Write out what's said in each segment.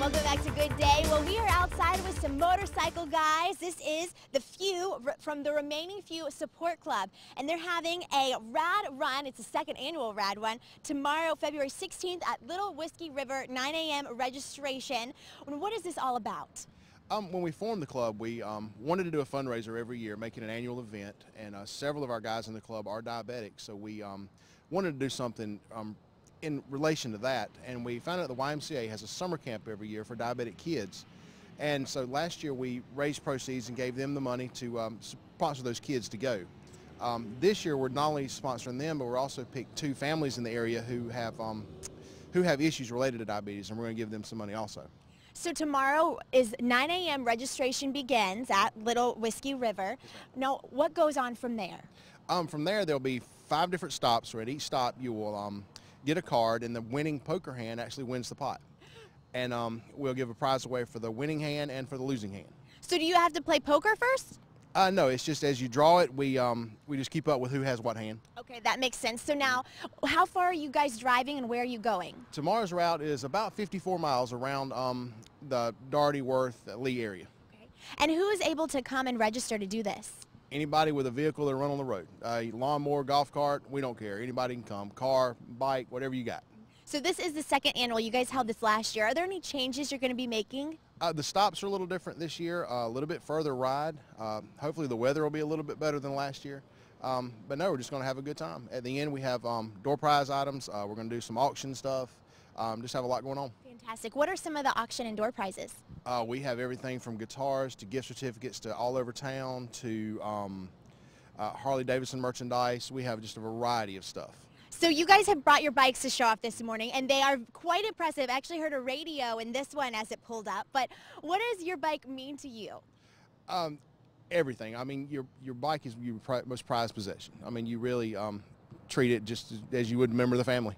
Welcome back to Good Day. Well, we are outside with some motorcycle guys. This is the Few from the Remaining Few Support Club, and they're having a Rad Run. It's the second annual Rad Run tomorrow, February 16th at Little Whiskey River, 9 a.m. registration. What is this all about? When we formed the club, we wanted to do a fundraiser every year, making an annual event, and several of our guys in the club are diabetic, so we wanted to do something in relation to that, and we found out the YMCA has a summer camp every year for diabetic kids. And so last year we raised proceeds and gave them the money to sponsor those kids to go. This year we're not only sponsoring them, but we're also picked two families in the area who have issues related to diabetes, and we're going to give them some money also. So tomorrow is 9 a.m. registration begins at Little Whiskey River. Now, what goes on from there? From there, there'll be 5 different stops, where at each stop you will get a card, and the winning poker hand actually wins the pot. And we'll give a prize away for the winning hand and for the losing hand. So do you have to play poker first? No, it's just as you draw it, we just keep up with who has what hand. Okay, that makes sense. So now, how far are you guys driving and where are you going? Tomorrow's route is about 54 miles around the Daugherty, Worth, Lee area. Okay. And who is able to come and register to do this? Anybody with a vehicle that run on the road. Lawnmower, golf cart, we don't care. Anybody can come. Car, bike, whatever you got. So this is the second annual. You guys held this last year. Are there any changes you're going to be making? The stops are a little different this year, a little bit further ride. Hopefully the weather will be a little bit better than last year. But no, we're just going to have a good time. At the end we have door prize items. We're going to do some auction stuff. Just have a lot going on. Fantastic. What are some of the auction and door prizes? We have everything from guitars to gift certificates to all over town to Harley-Davidson merchandise. We have just a variety of stuff. So you guys have brought your bikes to show off this morning, and they are quite impressive. I actually heard a radio in this one as it pulled up. But what does your bike mean to you? Everything. I mean, your bike is your most prized possession. I mean, you really treat it just as you would a member of the family.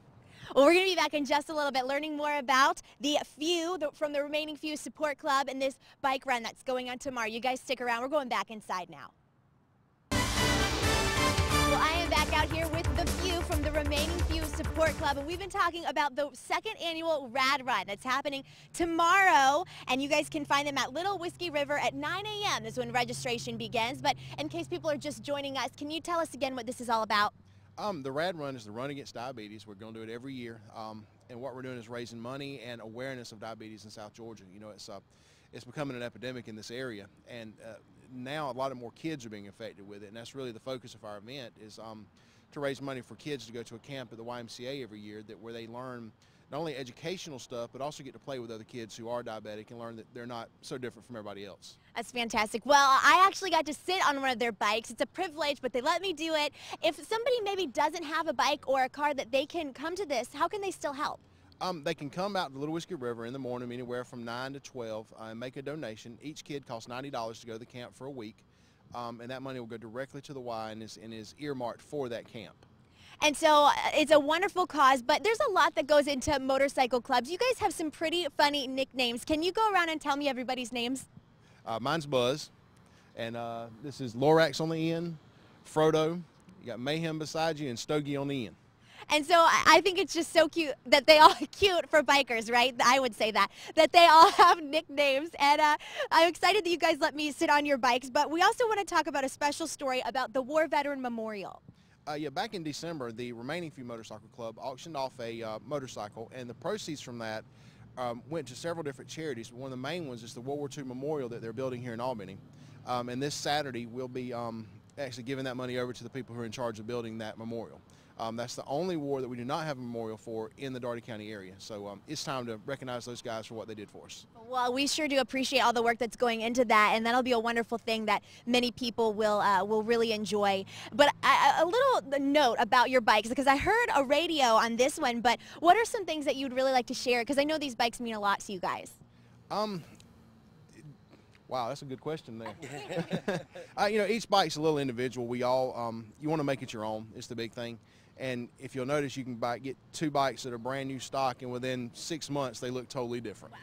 Well, we're going to be back in just a little bit learning more about the Few from the Remaining Few Support Club and this bike run that's going on tomorrow. You guys stick around. We're going back inside now. Well, I am back out here with the Few from the Remaining Few Support Club, and we've been talking about the second annual Rad Run that's happening tomorrow, and you guys can find them at Little Whiskey River at 9 a.m. is when registration begins. But in case people are just joining us, can you tell us again what this is all about? The Rad Run is the Run Against Diabetes. We're going to do it every year, and what we're doing is raising money and awareness of diabetes in South Georgia. You know, it's becoming an epidemic in this area, and now a lot of more kids are being affected with it, and that's really the focus of our event, is to raise money for kids to go to a camp at the YMCA every year where they learn not only educational stuff, but also get to play with other kids who are diabetic and learn that they're not so different from everybody else. That's fantastic. Well, I actually got to sit on one of their bikes. It's a privilege, but they let me do it. If somebody maybe doesn't have a bike or a car that they can come to this, how can they still help? They can come out to Little Whiskey River in the morning, anywhere from 9 to 12, and make a donation. Each kid costs $90 to go to the camp for a week, and that money will go directly to the Y and is earmarked for that camp. And so it's a wonderful cause, but there's a lot that goes into motorcycle clubs. You guys have some pretty funny nicknames. Can you go around and tell me everybody's names? Mine's Buzz, and this is Lorax on the end, Frodo, you got Mayhem beside you, and Stogie on the end. And so I think it's just so cute that they all, cute for bikers, right? I would say that they all have nicknames. And I'm excited that you guys let me sit on your bikes, but we also want to talk about a special story about the War Veteran Memorial. Yeah, back in December, the Remaining Few Motorcycle Club auctioned off a motorcycle, and the proceeds from that went to several different charities. One of the main ones is the World War II Memorial that they're building here in Albany. And this Saturday, we'll be actually giving that money over to the people who are in charge of building that memorial. That's the only war that we do not have a memorial for in the Daugherty County area. So it's time to recognize those guys for what they did for us. Well, we sure do appreciate all the work that's going into that, and that'll be a wonderful thing that many people will really enjoy. But a little note about your bikes, because I heard a radio on this one, but what are some things that you'd really like to share? Because I know these bikes mean a lot to you guys. Wow, that's a good question there. You know, each bike's a little individual. We all, you want to make it your own. It's the big thing. And if you'll notice, you can get 2 bikes that are brand new stock, and within 6 months, they look totally different. Wow.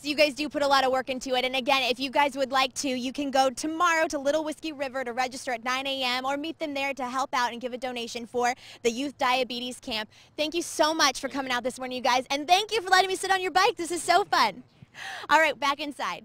So you guys do put a lot of work into it. And again, if you guys would like to, you can go tomorrow to Little Whiskey River to register at 9 a.m. or meet them there to help out and give a donation for the Youth Diabetes Camp. Thank you so much for coming out this morning, you guys. And thank you for letting me sit on your bike. This is so fun. All right, back inside.